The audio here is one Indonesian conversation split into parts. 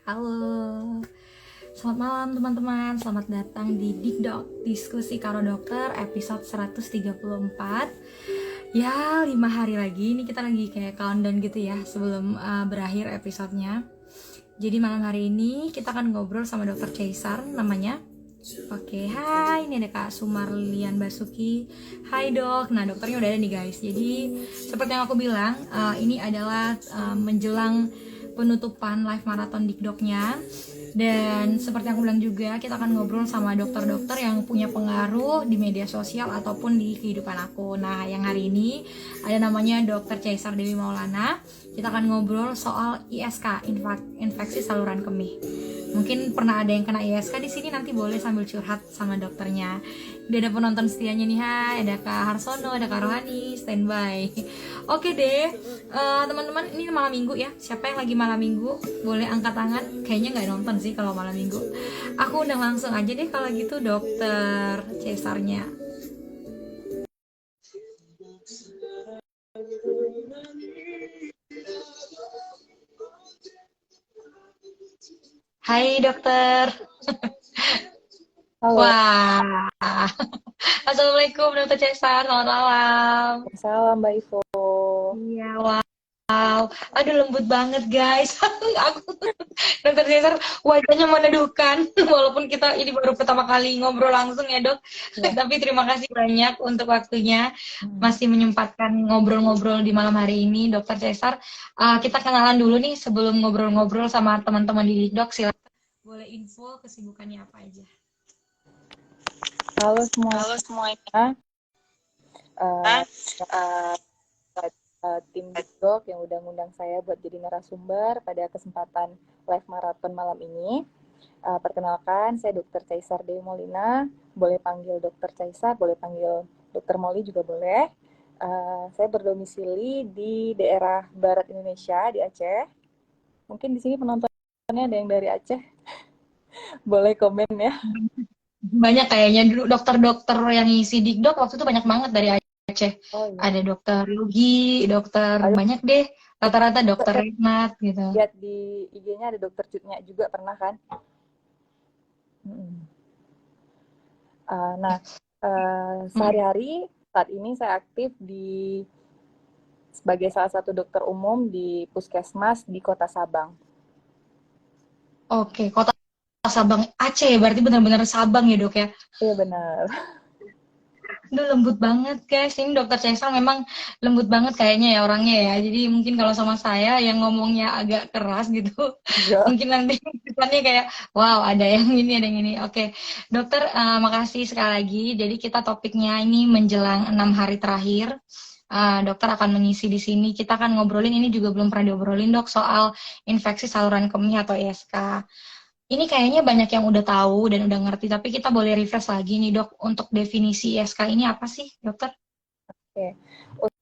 Halo, selamat malam teman-teman. Selamat datang di Dikdok, Diskusi Karo Dokter episode 134. Ya, 5 hari lagi. Ini kita lagi kayak countdown gitu ya sebelum berakhir episodenya. Jadi malam hari ini kita akan ngobrol sama Dokter Caesar namanya. Oke, hai, ini ada Kak Sumarlian Basuki. Hai dok, nah dokternya udah ada nih guys. Jadi seperti yang aku bilang, ini adalah menjelang penutupan live marathon Dikdoknya. Dan seperti yang aku bilang juga, kita akan ngobrol sama dokter-dokter yang punya pengaruh di media sosial ataupun di kehidupan aku. Nah, yang hari ini ada namanya Dokter Caesar Dewi Maulana. Kita akan ngobrol soal ISK, infeksi saluran kemih. Mungkin pernah ada yang kena ISK di sini, nanti boleh sambil curhat sama dokternya. Udah ada penonton setianya nih, hai. Ada Kak Harsono, ada Kak Rohani, standby. Oke deh, teman-teman, ini malam minggu ya. Siapa yang lagi malam minggu boleh angkat tangan. Kayaknya nggak nonton sih kalau malam minggu. Aku udah langsung aja deh kalau gitu dokter Cesarnya. Hai dokter. Halo, Wah, assalamualaikum dokter Cesar, selamat malam. salam Mbak Ivo. Iya, wow. Aduh, lembut banget guys. Aku dokter Cesar wajahnya meneduhkan. Walaupun kita ini baru pertama kali ngobrol langsung ya dok. Ya, Tapi terima kasih banyak untuk waktunya. hmm. Masih menyempatkan ngobrol-ngobrol di malam hari ini dokter Cesar. Kita kenalan dulu nih sebelum ngobrol-ngobrol sama teman-teman di dok. Silakan boleh info kesibukannya apa aja. Halo semuanya. Halo semuanya. Eh, Tim Dikdok yang udah ngundang saya buat jadi narasumber pada kesempatan live marathon malam ini. Perkenalkan, saya Dr. Caesar Dewi Molina. Boleh panggil Dr. Caesar, boleh panggil Dr. Moli juga boleh. Saya berdomisili di daerah barat Indonesia, di Aceh. Mungkin di sini penontonnya ada yang dari Aceh. Boleh komen ya. Banyak kayaknya dulu dokter-dokter yang ngisi Dikdok waktu itu banyak banget dari Aceh. Oh Ada iya. dokter Lugi, dokter Ada banyak deh. Rata-rata juga dokter saya Renat gitu. lihat di IG-nya ada dokter Cutnya juga pernah kan? Mm-mm. Nah, Mm. sehari-hari saat ini saya aktif sebagai salah satu dokter umum di Puskesmas di Kota Sabang. Oke, kota Sabang Aceh ya, berarti benar-benar Sabang ya dok ya. Iya benar. Aduh, lembut banget guys. Ini dokter Cesar memang lembut banget kayaknya ya orangnya ya. Jadi mungkin kalau sama saya yang ngomongnya agak keras gitu, Iya. mungkin nanti depannya kayak wow ada yang ini ada yang ini. Oke, dokter makasih sekali lagi. Jadi kita topiknya ini menjelang 6 hari terakhir. Dokter akan mengisi di sini. Kita akan ngobrolin ini juga belum pernah diobrolin dok soal infeksi saluran kemih atau ISK. Ini kayaknya banyak yang udah tahu dan udah ngerti, tapi kita boleh refresh lagi nih dok, untuk definisi ISK ini apa sih dokter? Oke.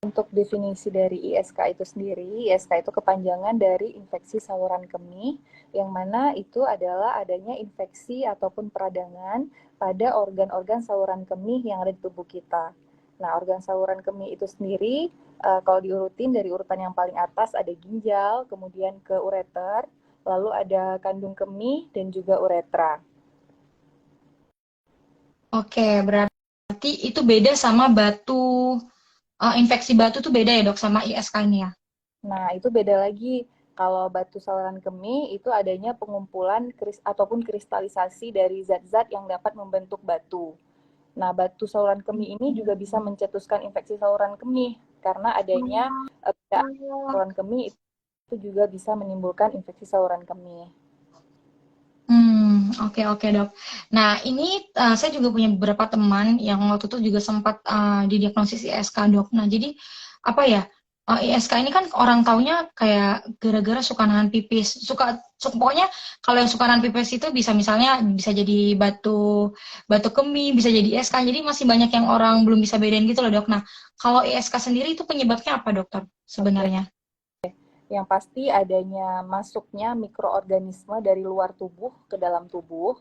Untuk definisi dari ISK itu sendiri, ISK itu kepanjangan dari infeksi saluran kemih, yang mana itu adalah adanya infeksi ataupun peradangan pada organ-organ saluran kemih yang ada di tubuh kita. Nah, organ saluran kemih itu sendiri, kalau diurutin dari urutan yang paling atas ada ginjal, kemudian ke ureter, lalu ada kandung kemih dan juga uretra. Oke, berarti itu beda sama batu, infeksi batu tuh beda ya dok sama ISK ini ya? Nah, itu beda lagi. Kalau batu saluran kemih itu adanya pengumpulan ataupun kristalisasi dari zat-zat yang dapat membentuk batu. Nah, batu saluran kemih ini juga bisa mencetuskan infeksi saluran kemih karena adanya saluran kemih itu juga bisa menimbulkan infeksi saluran kemih. Oke oke dok. Nah ini saya juga punya beberapa teman yang waktu itu juga sempat didiagnosis ISK dok. Nah jadi apa ya, ISK ini kan orang taunya kayak gara-gara suka nahan pipis, pokoknya kalau yang suka nahan pipis itu bisa misalnya bisa jadi batu batu kemih, bisa jadi ISK. Jadi masih banyak yang orang belum bisa bedain gitu loh dok. Nah kalau ISK sendiri itu penyebabnya apa dokter Oke, sebenarnya? yang pasti adanya masuknya mikroorganisme dari luar tubuh ke dalam tubuh.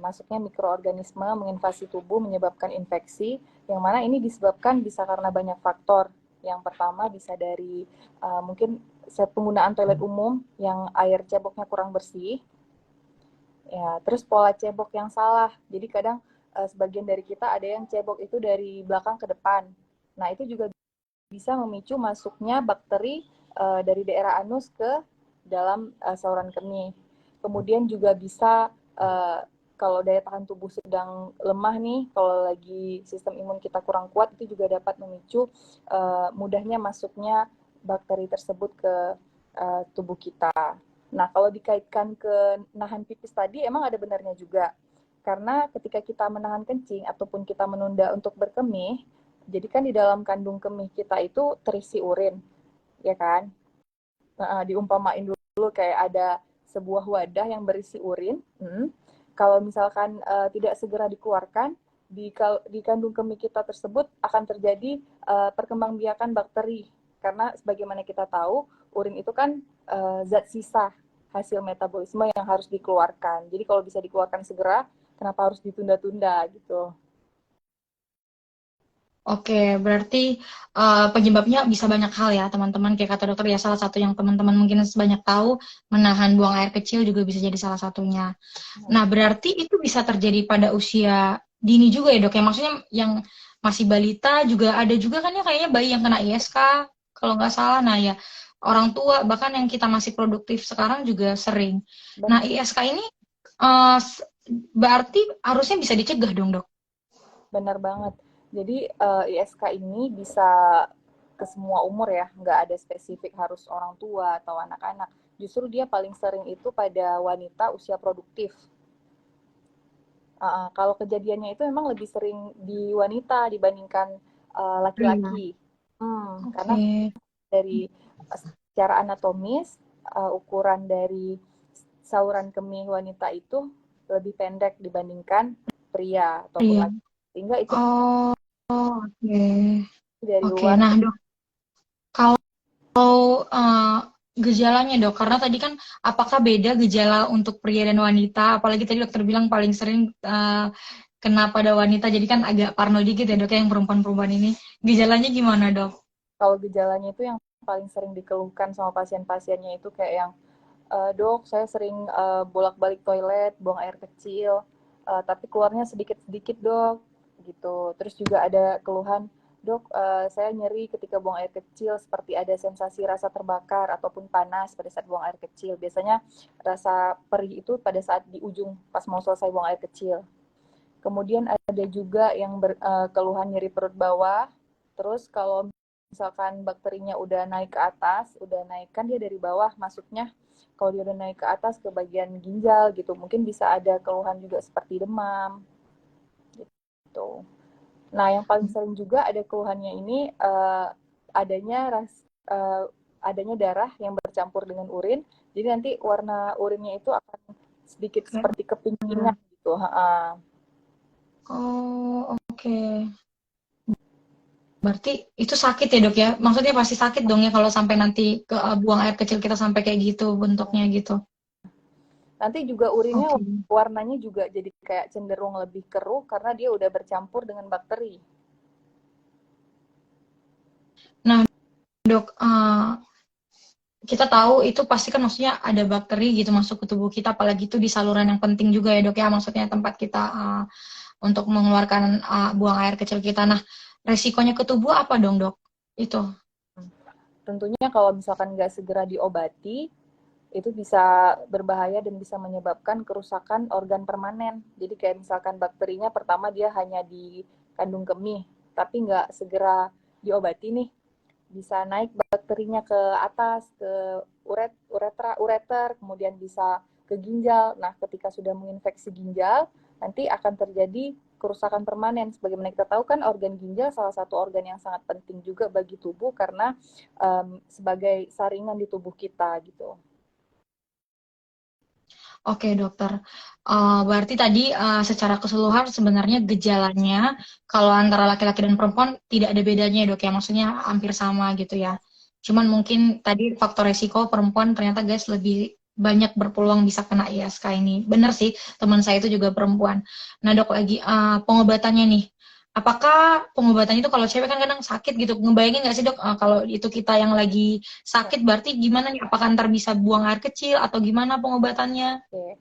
Masuknya mikroorganisme menginvasi tubuh menyebabkan infeksi, yang mana ini disebabkan bisa karena banyak faktor. Yang pertama bisa dari mungkin penggunaan toilet umum yang air ceboknya kurang bersih. Ya, terus pola cebok yang salah. Jadi kadang sebagian dari kita ada yang cebok itu dari belakang ke depan. Nah, itu juga bisa memicu masuknya bakteri dari daerah anus ke dalam saluran kemih. Kemudian juga bisa kalau daya tahan tubuh sedang lemah nih, kalau lagi sistem imun kita kurang kuat, itu juga dapat memicu mudahnya masuknya bakteri tersebut ke tubuh kita. Nah, kalau dikaitkan ke nahan pipis tadi, emang ada benarnya juga. Karena ketika kita menahan kencing ataupun kita menunda untuk berkemih, jadi kan di dalam kandung kemih kita itu terisi urin, ya kan? Diumpamain dulu kayak ada sebuah wadah yang berisi urin. Kalau misalkan tidak segera dikeluarkan, di kandung kemih kita tersebut akan terjadi perkembangbiakan bakteri. Karena sebagaimana kita tahu, urin itu kan zat sisa hasil metabolisme yang harus dikeluarkan. Jadi kalau bisa dikeluarkan segera, kenapa harus ditunda-tunda gitu? Oke, berarti penyebabnya bisa banyak hal ya, teman-teman. Kayak kata dokter ya, salah satu yang teman-teman mungkin banyak tahu, menahan buang air kecil juga bisa jadi salah satunya. Nah, berarti itu bisa terjadi pada usia dini juga ya, Dok? Ya, maksudnya yang masih balita juga ada juga kan ya, kayaknya bayi yang kena ISK, kalau nggak salah. Nah, ya, orang tua, bahkan yang kita masih produktif sekarang juga sering. Nah, ISK ini uh, berarti harusnya bisa dicegah dong, Dok? Benar banget. Jadi ISK ini bisa ke semua umur ya, nggak ada spesifik harus orang tua atau anak-anak. Justru dia paling sering itu pada wanita usia produktif. Kalau kejadiannya itu memang lebih sering di wanita dibandingkan laki-laki. Karena Oke. dari secara anatomis, ukuran dari saluran kemih wanita itu lebih pendek dibandingkan pria ataupun Iya. laki. Sehingga itu Oh, oke. dari Oke, luar. nah Dok, kalau gejalanya Dok, karena tadi kan apakah beda gejala untuk pria dan wanita? Apalagi tadi dokter bilang paling sering kena pada wanita, jadi kan agak parno dikit ya Dok ya, yang perempuan-perempuan ini. Gejalanya gimana Dok? Kalau gejalanya itu yang paling sering dikeluhkan sama pasien-pasiennya itu kayak yang dok, saya sering bolak-balik toilet, buang air kecil, tapi keluarnya sedikit-sedikit dok, gitu. Terus juga ada keluhan, dok, saya nyeri ketika buang air kecil, seperti ada sensasi rasa terbakar ataupun panas pada saat buang air kecil. Biasanya rasa perih itu pada saat di ujung pas mau selesai buang air kecil. Kemudian ada juga yang keluhan nyeri perut bawah. Terus kalau misalkan bakterinya udah naik ke atas, udah naik kan dia dari bawah masuknya. Kalau dia udah naik ke atas ke bagian ginjal gitu, mungkin bisa ada keluhan juga seperti demam gitu. Nah, yang paling sering juga ada keluhannya ini adanya adanya darah yang bercampur dengan urin. Jadi nanti warna urinnya itu akan sedikit seperti kepincingan gitu. Oh, oke. Berarti itu sakit ya Dok ya? Maksudnya pasti sakit dong ya kalau sampai nanti ke buang air kecil kita sampai kayak gitu bentuknya gitu. Nanti juga urinnya Oke. warnanya juga jadi kayak cenderung lebih keruh karena dia udah bercampur dengan bakteri. Nah, Dok, kita tahu itu pasti kan maksudnya ada bakteri gitu masuk ke tubuh kita, apalagi itu di saluran yang penting juga ya Dok ya, maksudnya tempat kita untuk mengeluarkan buang air kecil kita. Nah, resikonya ke tubuh apa dong Dok? Itu. Tentunya kalau misalkan nggak segera diobati, itu bisa berbahaya dan bisa menyebabkan kerusakan organ permanen. Jadi kayak misalkan bakterinya pertama dia hanya di kandung kemih, tapi nggak segera diobati nih, bisa naik bakterinya ke atas, ke ureter, kemudian bisa ke ginjal. Nah, ketika sudah menginfeksi ginjal, nanti akan terjadi kerusakan permanen. Sebagaimana kita tahu kan organ ginjal salah satu organ yang sangat penting juga bagi tubuh karena sebagai saringan di tubuh kita gitu. Oke dokter, berarti tadi secara keseluruhan sebenarnya gejalanya kalau antara laki-laki dan perempuan tidak ada bedanya ya dok ya, maksudnya hampir sama gitu ya. Cuman mungkin tadi faktor resiko perempuan ternyata guys lebih banyak berpeluang bisa kena ISK ini. Bener sih, teman saya itu juga perempuan. Nah dok lagi pengobatannya nih, Apakah pengobatan itu kalau cewek kan kadang sakit gitu, ngebayangin nggak sih dok, kalau itu kita yang lagi sakit berarti gimana nih? Apakah ntar bisa buang air kecil atau gimana pengobatannya? Oke.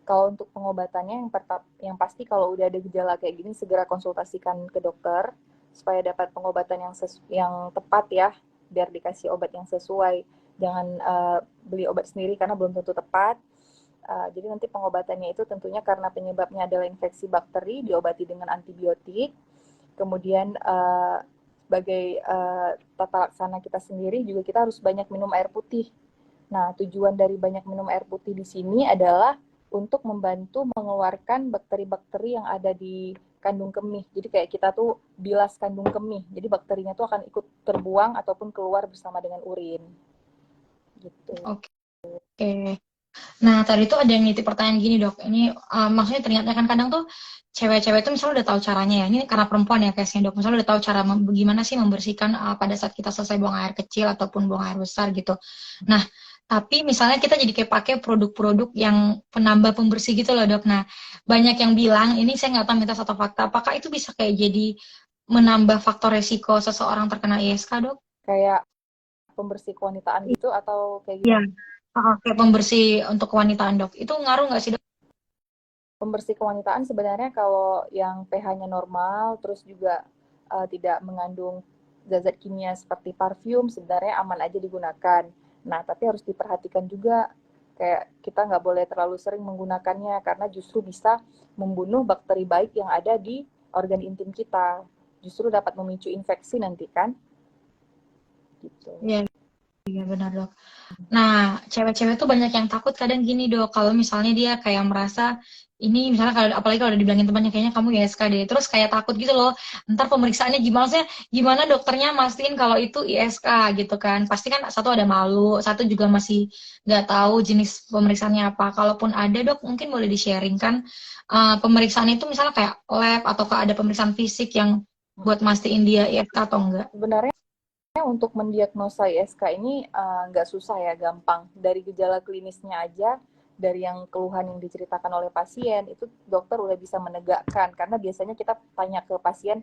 Kalau untuk pengobatannya yang pasti kalau udah ada gejala kayak gini segera konsultasikan ke dokter supaya dapat pengobatan yang tepat ya, biar dikasih obat yang sesuai. Jangan beli obat sendiri karena belum tentu tepat. Jadi nanti pengobatannya itu tentunya karena penyebabnya adalah infeksi bakteri, diobati dengan antibiotik. Kemudian sebagai tata laksana kita sendiri juga kita harus banyak minum air putih. Nah, tujuan dari banyak minum air putih di sini adalah untuk membantu mengeluarkan bakteri-bakteri yang ada di kandung kemih. Jadi kayak kita tuh bilas kandung kemih. Jadi bakterinya tuh akan ikut terbuang ataupun keluar bersama dengan urin. Gitu. Oke. Nah, tadi tuh ada yang nitip pertanyaan gini dok, ini maksudnya ternyata kan kadang tuh cewek-cewek itu misalnya udah tahu caranya ya, ini karena perempuan ya case-nya dok, misalnya udah tahu cara gimana sih membersihkan pada saat kita selesai buang air kecil ataupun buang air besar gitu. Nah, tapi misalnya kita jadi kayak pakai produk-produk yang penambah pembersih gitu loh dok. Nah, banyak yang bilang, ini saya nggak tahu mitos atau fakta, apakah itu bisa kayak jadi menambah faktor resiko seseorang terkena ISK dok? Kayak pembersih kewanitaan gitu atau kayak Iya, gimana? kayak pembersih untuk kewanitaan dok, itu ngaruh nggak sih dok? Pembersih kewanitaan sebenarnya kalau yang pH-nya normal, terus juga tidak mengandung zat-zat kimia seperti parfum, sebenarnya aman aja digunakan. Nah, tapi harus diperhatikan juga, kayak kita nggak boleh terlalu sering menggunakannya, karena justru bisa membunuh bakteri baik yang ada di organ intim kita. Justru dapat memicu infeksi nanti kan, gitu. Iya, iya benar dok. Nah, cewek-cewek tuh banyak yang takut kadang gini dok, kalau misalnya dia kayak merasa ini misalnya kalau apalagi kalau udah dibilangin temannya kayaknya kamu ISK deh, terus kayak takut gitu loh, ntar pemeriksaannya gimana sih? Gimana dokternya mastiin kalau itu ISK gitu kan? Pasti kan satu ada malu, satu juga masih nggak tahu jenis pemeriksaannya apa. Kalaupun ada dok, mungkin boleh di-sharing kan pemeriksaan itu misalnya kayak lab atau ada pemeriksaan fisik yang buat mastiin dia ISK atau enggak? Sebenarnya untuk mendiagnosa ISK ini nggak susah ya, gampang. Dari gejala klinisnya aja, dari yang keluhan yang diceritakan oleh pasien, itu dokter udah bisa menegakkan. Karena biasanya kita tanya ke pasien,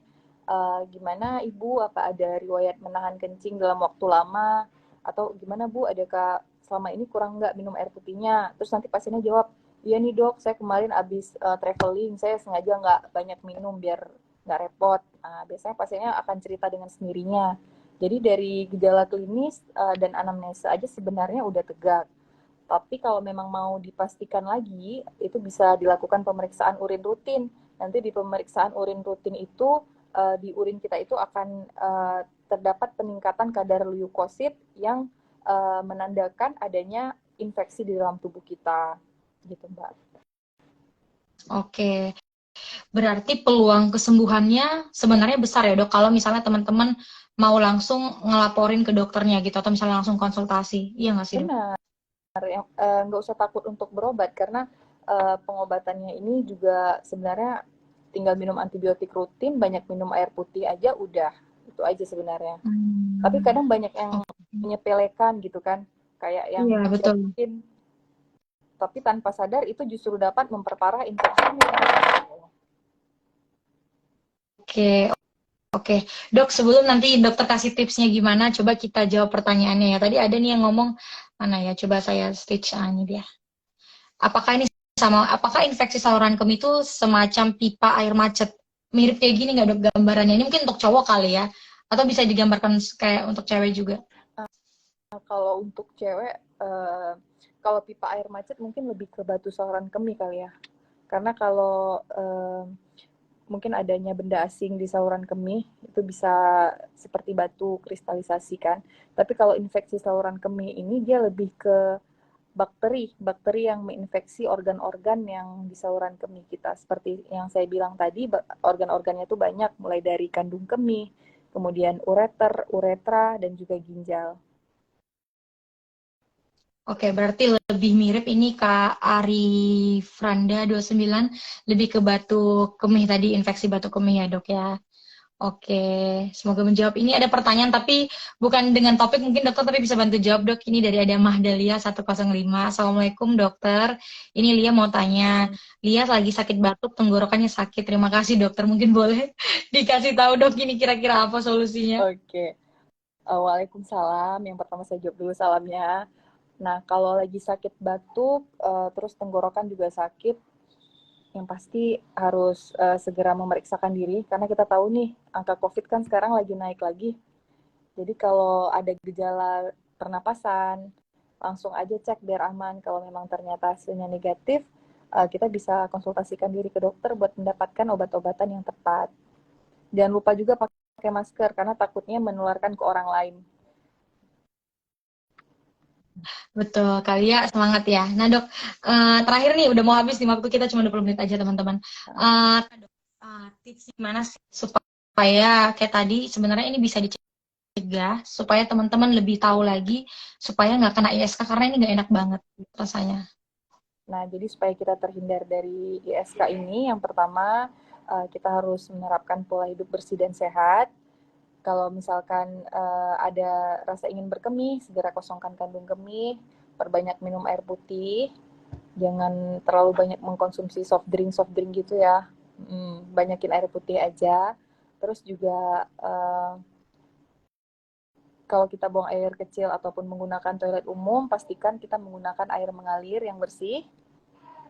gimana ibu, apa ada riwayat menahan kencing dalam waktu lama? Atau gimana bu, adakah selama ini kurang nggak minum air putihnya? Terus nanti pasiennya jawab, iya nih dok, saya kemarin abis traveling, saya sengaja nggak banyak minum biar nggak repot. Nah, biasanya pasiennya akan cerita dengan sendirinya. Jadi dari gejala klinis dan anamnesa aja sebenarnya udah tegak. Tapi kalau memang mau dipastikan lagi, itu bisa dilakukan pemeriksaan urin rutin. Nanti di pemeriksaan urin rutin itu, di urin kita itu akan terdapat peningkatan kadar leukosit yang menandakan adanya infeksi di dalam tubuh kita. Gitu, Mbak. Oke. Berarti peluang kesembuhannya sebenarnya besar ya dok, kalau misalnya teman-teman mau langsung ngelaporin ke dokternya gitu, atau misalnya langsung konsultasi. Iya nggak sih dok? Benar, yang nggak usah takut untuk berobat karena pengobatannya ini juga sebenarnya tinggal minum antibiotik rutin, banyak minum air putih aja udah. Itu aja sebenarnya. Tapi kadang banyak yang Oke. menyepelekan gitu kan, kayak yang Iya betul. yakin, tapi tanpa sadar itu justru dapat memperparah infeksinya. Oke, oke. Dok, sebelum nanti dokter kasih tipsnya gimana, coba kita jawab pertanyaannya ya. Tadi ada nih yang ngomong, mana ya, coba saya stitch ini dia. Apakah ini apakah infeksi saluran kemih itu semacam pipa air macet? Mirip kayak gini nggak dok gambarannya? Ini mungkin untuk cowok kali ya? Atau bisa digambarkan kayak untuk cewek juga? Kalau untuk cewek, kalau pipa air macet mungkin lebih ke batu saluran kemih kali ya. Karena kalau mungkin adanya benda asing di saluran kemih itu bisa seperti batu kristalisasi kan. Tapi kalau infeksi saluran kemih ini dia lebih ke bakteri yang menginfeksi organ-organ yang di saluran kemih kita. Seperti yang saya bilang tadi, organ-organnya itu banyak, mulai dari kandung kemih, kemudian ureter, uretra, dan juga ginjal. Oke, berarti lebih mirip ini Kak Ari Franda 29, lebih ke batu kemih tadi, infeksi batu kemih ya dok ya. Oke, semoga menjawab. Ini ada pertanyaan tapi bukan dengan topik, mungkin dokter tapi bisa bantu jawab dok. Ini dari ada Mahdalia 105. Assalamualaikum dokter. Ini Lia mau tanya. Lia lagi sakit batuk, tenggorokannya sakit. Terima kasih dokter. Mungkin boleh dikasih tahu dok ini kira-kira apa solusinya? Oke. Waalaikumsalam. Yang pertama saya jawab dulu salamnya. Nah, kalau lagi sakit batuk, terus tenggorokan juga sakit, yang pasti harus segera memeriksakan diri karena kita tahu nih angka COVID kan sekarang lagi naik lagi. Jadi kalau ada gejala pernapasan, langsung aja cek biar aman. Kalau memang ternyata hasilnya negatif, kita bisa konsultasikan diri ke dokter buat mendapatkan obat-obatan yang tepat. Jangan lupa juga pakai masker karena takutnya menularkan ke orang lain. Betul, kali ya, semangat ya. Nah dok, terakhir nih udah mau habis nih, waktu kita cuma 20 menit aja teman-teman. Dok, tips gimana sih supaya kayak tadi sebenarnya ini bisa dicegah supaya teman-teman lebih tahu lagi supaya nggak kena ISK karena ini nggak enak banget rasanya. Nah, jadi supaya kita terhindar dari ISK ini, yang pertama kita harus menerapkan pola hidup bersih dan sehat. Kalau misalkan ada rasa ingin berkemih, segera kosongkan kandung kemih, perbanyak minum air putih, jangan terlalu banyak mengkonsumsi soft drink gitu ya. Banyakin air putih aja. Terus juga kalau kita buang air kecil ataupun menggunakan toilet umum, pastikan kita menggunakan air mengalir yang bersih,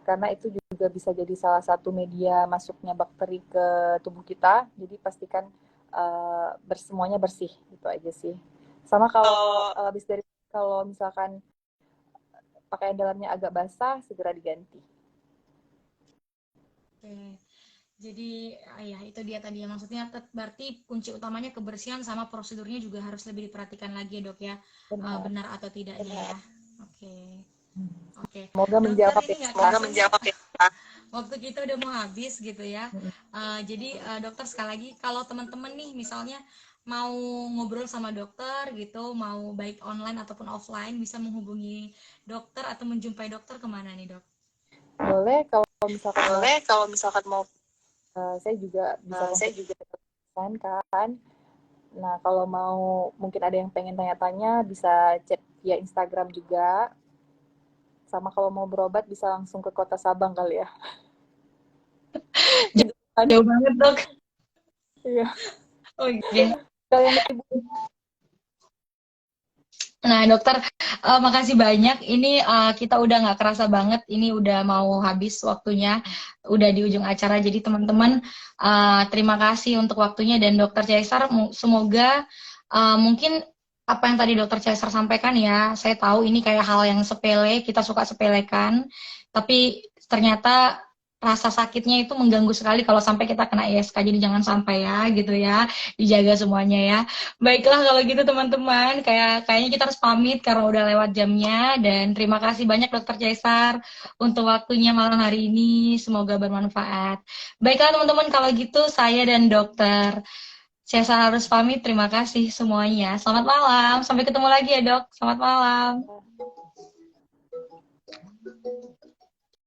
karena itu juga bisa jadi salah satu media masuknya bakteri ke tubuh kita. Jadi pastikan semuanya bersih, gitu aja sih. Sama kalau habis dari kalau misalkan pakaian dalamnya agak basah, segera diganti. Oke. Jadi ya itu dia tadi ya, maksudnya berarti kunci utamanya kebersihan sama prosedurnya juga harus lebih diperhatikan lagi ya dok ya. Benar. Benar atau tidaknya ya. Oke. Oke. Semoga Dokter menjawab ini ya. nggak Semoga kerasa menjawab ya. waktu kita udah mau habis gitu ya. Jadi dokter sekali lagi kalau teman-teman nih misalnya mau ngobrol sama dokter gitu, mau baik online ataupun offline bisa menghubungi dokter atau menjumpai dokter kemana nih dok? Boleh kalau misalkan mau, Boleh kalau misalkan mau, saya juga bisa saya juga konsultasikan kan. Nah, kalau mau mungkin ada yang pengen tanya-tanya, bisa chat via Instagram juga. Sama kalau mau berobat bisa langsung ke Kota Sabang kali ya. Jauh banget dok. Iya. Oke. Kalau yang ibu. Nah dokter, makasih banyak. Ini kita udah nggak kerasa banget. Ini udah mau habis waktunya, udah di ujung acara. Jadi teman-teman, terima kasih untuk waktunya dan dokter Caesar. Semoga mungkin apa yang tadi dokter Caesar sampaikan ya, saya tahu ini kayak hal yang sepele, kita suka sepelekan, tapi ternyata rasa sakitnya itu mengganggu sekali kalau sampai kita kena ISK. Jadi jangan sampai ya, gitu ya, dijaga semuanya ya. Baiklah kalau gitu teman-teman, kayaknya kita harus pamit karena udah lewat jamnya dan terima kasih banyak Dokter Caesar untuk waktunya malam hari ini. Semoga bermanfaat. Baiklah teman-teman kalau gitu saya dan Dokter Caesar harus pamit. Terima kasih semuanya. Selamat malam. Sampai ketemu lagi ya, Dok. Selamat malam.